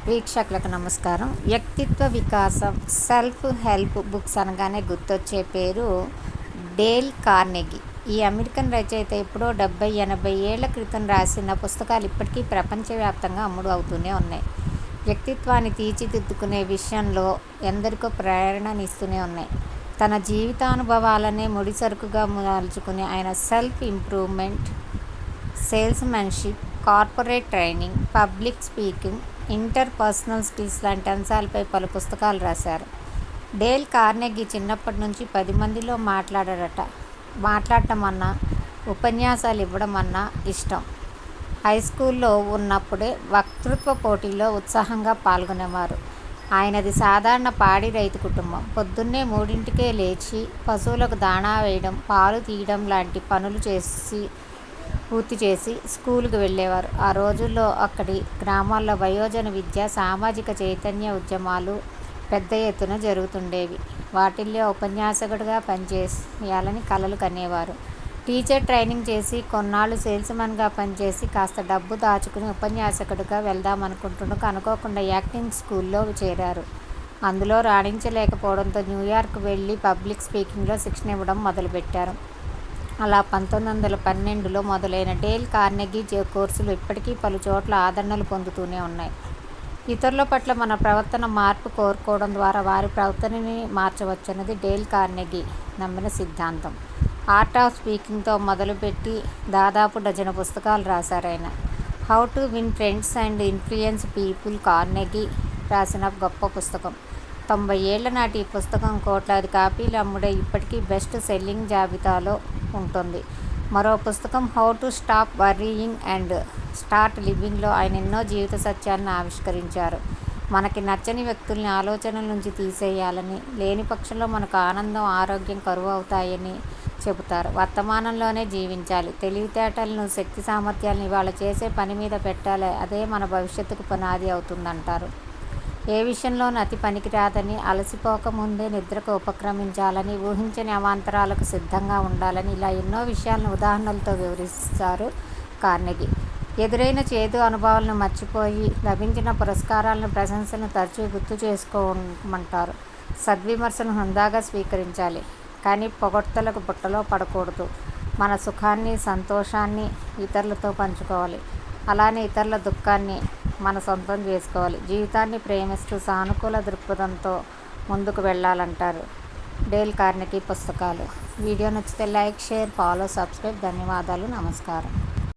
వీక్షకులకు నమస్కారం. వ్యక్తిత్వ వికాసం, సెల్ఫ్ హెల్ప్ బుక్స్ అనగానే గుర్తొచ్చే పేరు డేల్ కార్నెగీ. ఈ అమెరికన్ రచయిత ఎప్పుడో 70-80 ఏళ్ల క్రితం రాసిన పుస్తకాలు ఇప్పటికీ ప్రపంచవ్యాప్తంగా అమ్ముడు అవుతూనే ఉన్నాయి. వ్యక్తిత్వాన్ని తీర్చిదిద్దుకునే విషయంలో ఎందరికో ప్రేరణనిస్తూనే ఉన్నాయి. తన జీవితానుభవాలనే ముడిసరుకుగా మలుచుకుని ఆయన self improvement, salesmanship, corporate training, public speaking, interpersonal skills లాంటి అంశాలపై పలు పుస్తకాలు రాశారు. డేల్ కార్నెగీ చిన్నప్పటి నుంచి 10 మందిలో మాట్లాడటం అన్నా, ఉపన్యాసాలు ఇవ్వడం అన్నా ఇష్టం. హైస్కూల్లో ఉన్నప్పుడే వక్తృత్వ పోటీల్లో ఉత్సాహంగా పాల్గొనేవారు. ఆయనది సాధారణ పాడి రైతు కుటుంబం. పొద్దున్నే 3ంటికే లేచి పశువులకు దాణా వేయడం, పాలు తీయడం లాంటి పనులు పూర్తి చేసి స్కూలుకు వెళ్ళేవారు. ఆ రోజుల్లో అక్కడి గ్రామాల్లో వయోజన విద్య, సామాజిక చైతన్య ఉద్యమాలు పెద్ద ఎత్తున జరుగుతుండేవి. వాటిల్లో ఉపన్యాసకుడిగా పనిచేయాలని కలలు కనేవారు. టీచర్ ట్రైనింగ్ చేసి కొన్నాళ్లు సేల్స్మెన్గా పనిచేసి కాస్త డబ్బు దాచుకుని ఉపన్యాసకుడిగా వెళ్దామనుకుంటుండగా అనుకోకుండా యాక్టింగ్ స్కూల్లో చేరారు. అందులో రాణించలేకపోవడంతో న్యూయార్క్ వెళ్లి పబ్లిక్ స్పీకింగ్లో శిక్షణ ఇవ్వడం మొదలుపెట్టారు. అలా 1912లో మొదలైన డేల్ కార్నెగీ కోర్సులు ఇప్పటికీ పలు చోట్ల ఆదరణలు పొందుతూనే ఉన్నాయి. ఇతరుల పట్ల మన ప్రవర్తన మార్పు కోరుకోవడం ద్వారా వారి ప్రవర్తనని మార్చవచ్చన్నది డేల్ కార్నెగీ నమ్మిన సిద్ధాంతం. ఆర్ట్ ఆఫ్ స్పీకింగ్తో మొదలుపెట్టి దాదాపు డజను పుస్తకాలు రాశారాయన. How to win friends and influence people Carnegie రాసిన గొప్ప పుస్తకం. 90 ఏళ్ల నాటి ఈ పుస్తకం కోట్లాది కాపీలు అమ్ముడే ఇప్పటికీ బెస్ట్ సెల్లింగ్ జాబితాలో ఉంటుంది. మరో పుస్తకం how to stop worrying and start లివింగ్లో ఆయన ఎన్నో జీవిత సత్యాలను ఆవిష్కరించారు. మనకి నచ్చని వ్యక్తుల్ని ఆలోచనల నుంచి తీసేయాలని, లేని పక్షంలో మనకు ఆనందం, ఆరోగ్యం కరువు అవుతాయని చెబుతారు. వర్తమానంలోనే జీవించాలి, తెలివితేటలను, శక్తి సామర్థ్యాలను ఇవాళ చేసే పని మీద పెట్టాలి, అదే మన భవిష్యత్తుకు పునాది అవుతుందంటారు. ఏ విషయంలోనూ అతి పనికిరాదని, అలసిపోక ముందే నిద్రకు ఉపక్రమించాలని, ఊహించని అవాంతరాలకు సిద్ధంగా ఉండాలని ఇలా ఎన్నో విషయాలను ఉదాహరణలతో వివరిస్తారు కార్నెగీ. ఎదురైన చేదు అనుభవాలను మర్చిపోయి లభించిన పురస్కారాలను, ప్రశంసలను తరచూ గుర్తు చేసుకోమంటారు. సద్విమర్శను హుందాగా స్వీకరించాలి, కానీ పొగడ్తలకు బుట్టలో పడకూడదు. మన సుఖాన్ని, సంతోషాన్ని ఇతరులతో పంచుకోవాలి. అలానే ఇతరుల దుఃఖాన్ని మన సొంతం చేసుకోవాలి. జీవితాన్ని ప్రేమిస్తూ సానుకూల దృక్పథంతో ముందుకు వెళ్ళాలంటారు డేల్ కార్నెగీ పుస్తకాలు. వీడియో నచ్చితే లైక్, షేర్, ఫాలో, సబ్స్క్రైబ్. ధన్యవాదాలు. నమస్కారం.